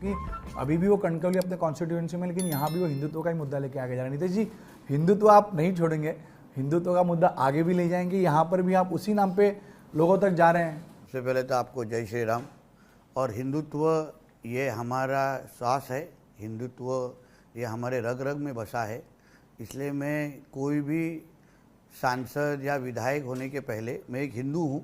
क्योंकि अभी भी वो कणकवली अपने कॉन्स्टिट्यूएंसी में, लेकिन यहाँ भी वो हिंदुत्व का ही मुद्दा लेके आगे जा रहे हैं। नीतीश जी, हिंदुत्व आप नहीं छोड़ेंगे, हिंदुत्व का मुद्दा आगे भी ले जाएंगे, यहाँ पर भी आप उसी नाम पे लोगों तक जा रहे हैं? सबसे पहले तो आपको जय श्री राम। और हिंदुत्व ये हमारा श्वास है, हिंदुत्व ये हमारे रग रग में बसा है। इसलिए मैं कोई भी सांसद या विधायक होने के पहले मैं एक हिंदू हूँ,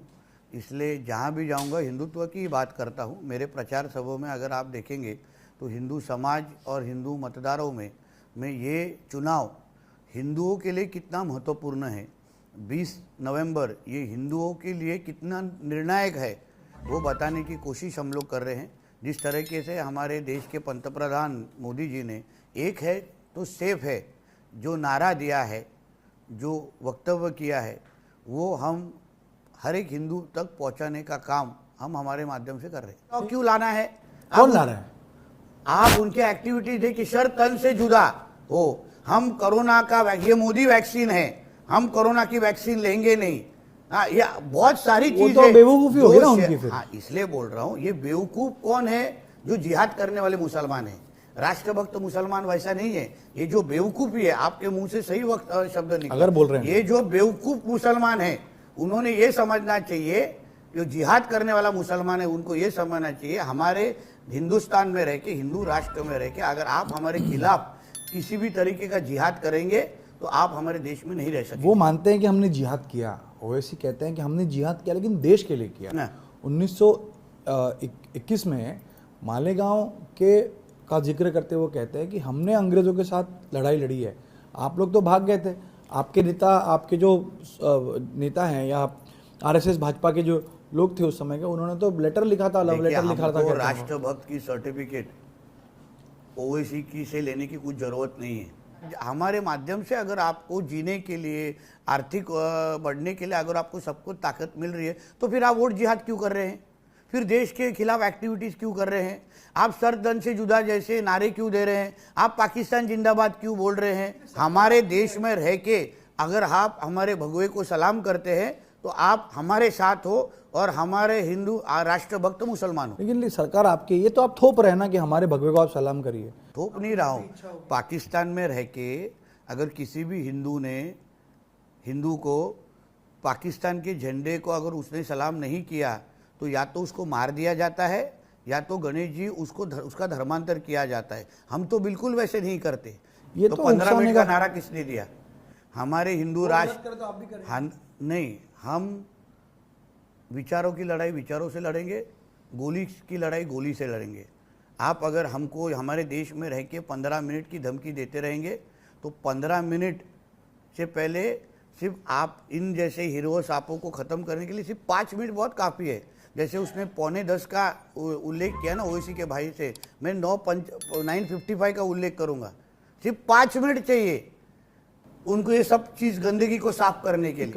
इसलिए जहाँ भी जाऊँगा हिंदुत्व की बात करता हूँ। मेरे प्रचार सभाओं में अगर आप देखेंगे तो हिंदू समाज और हिंदू मतदारों में मैं ये चुनाव हिंदुओं के लिए कितना महत्वपूर्ण है, 20 नवंबर ये हिंदुओं के लिए कितना निर्णायक है, वो बताने की कोशिश हम लोग कर रहे हैं। जिस तरीके से हमारे देश के पंतप्रधान मोदी जी ने एक है तो सेफ है जो नारा दिया है, जो वक्तव्य किया है, वो हम हर एक हिंदू तक पहुंचाने का काम हम हमारे माध्यम से कर रहे हैं। और क्यों लाना है? कौन ला रहा है? आप उनके एक्टिविटी देखिए, शर तन से जुदा हो। हम कोरोना का ये मोदी वैक्सीन है, हम कोरोना की वैक्सीन लेंगे नहीं। हाँ, ये बहुत सारी चीजें तो बेवकूफी होगी ना उनकी फिर। हाँ, इसलिए बोल रहा हूँ, ये बेवकूफ कौन है? जो जिहाद करने वाले मुसलमान है। राष्ट्रभक्त मुसलमान वैसा नहीं है। ये जो बेवकूफी है, आपके मुंह से सही वक्त शब्द निकला, अगर बोल रहे हैं, ये जो बेवकूफ मुसलमान है उन्होंने ये समझना चाहिए, जो जिहाद करने वाला मुसलमान है उनको ये समझना चाहिए, हमारे हिंदुस्तान में रह के, हिंदू राष्ट्र में रह के अगर आप हमारे खिलाफ किसी भी तरीके का जिहाद करेंगे तो आप हमारे देश में नहीं रह सकते। वो मानते हैं कि हमने जिहाद किया, ओवैसी कहते हैं कि हमने जिहाद किया लेकिन देश के लिए किया। 1921 में मालेगांव के का जिक्र करते हुए कहते हैं कि हमने अंग्रेजों के साथ लड़ाई लड़ी है, आप लोग तो भाग गए थे। आपके नेता, आपके जो नेता हैं या आरएसएस भाजपा के जो लोग थे उस समय के, उन्होंने तो लेटर लिखा था, लव लेटर लिखा था। राष्ट्रभक्त की सर्टिफिकेट ओवैसी की से लेने की कुछ जरूरत नहीं है। हमारे माध्यम से अगर आपको जीने के लिए, आर्थिक बढ़ने के लिए अगर आपको सब कुछ ताकत मिल रही है तो फिर आप वोट जिहाद क्यों कर रहे हैं? फिर देश के खिलाफ एक्टिविटीज क्यों कर रहे हैं? आप सर दन से जुदा जैसे नारे क्यों दे रहे हैं? आप पाकिस्तान जिंदाबाद क्यों बोल रहे हैं? हमारे देश में रह के अगर आप हमारे भगवे को सलाम करते हैं तो आप हमारे साथ हो और हमारे हिंदू राष्ट्रभक्त मुसलमान हो। लेकिन सरकार आपके, ये तो आप थोप रहे हैं ना कि हमारे भगवे को आप सलाम करिए। थोप नहीं रहा हूँ। पाकिस्तान में रह के अगर किसी भी हिंदू को पाकिस्तान के झंडे को अगर उसने सलाम नहीं किया तो या तो उसको मार दिया जाता है या तो गणेश जी उसका धर्मांतर किया जाता है। हम तो बिल्कुल वैसे नहीं करते। ये तो 15 मिनट का नारा किसने दिया? हमारे हिंदू राष्ट्र तो आप भी करें। हाँ, नहीं, हम विचारों की लड़ाई विचारों से लड़ेंगे, गोली की लड़ाई गोली से लड़ेंगे। आप अगर हमको हमारे देश में रह के 15 मिनट की धमकी देते रहेंगे तो 15 मिनट से पहले सिर्फ आप इन जैसे हीरो सांपों को ख़त्म करने के लिए सिर्फ 5 मिनट बहुत काफ़ी है। जैसे उसने 9:45 का उल्लेख किया ना ओवैसी के भाई से, मैं 9:55 का उल्लेख करूँगा। सिर्फ 5 मिनट चाहिए उनको ये सब चीज़ गंदगी को साफ करने के लिए।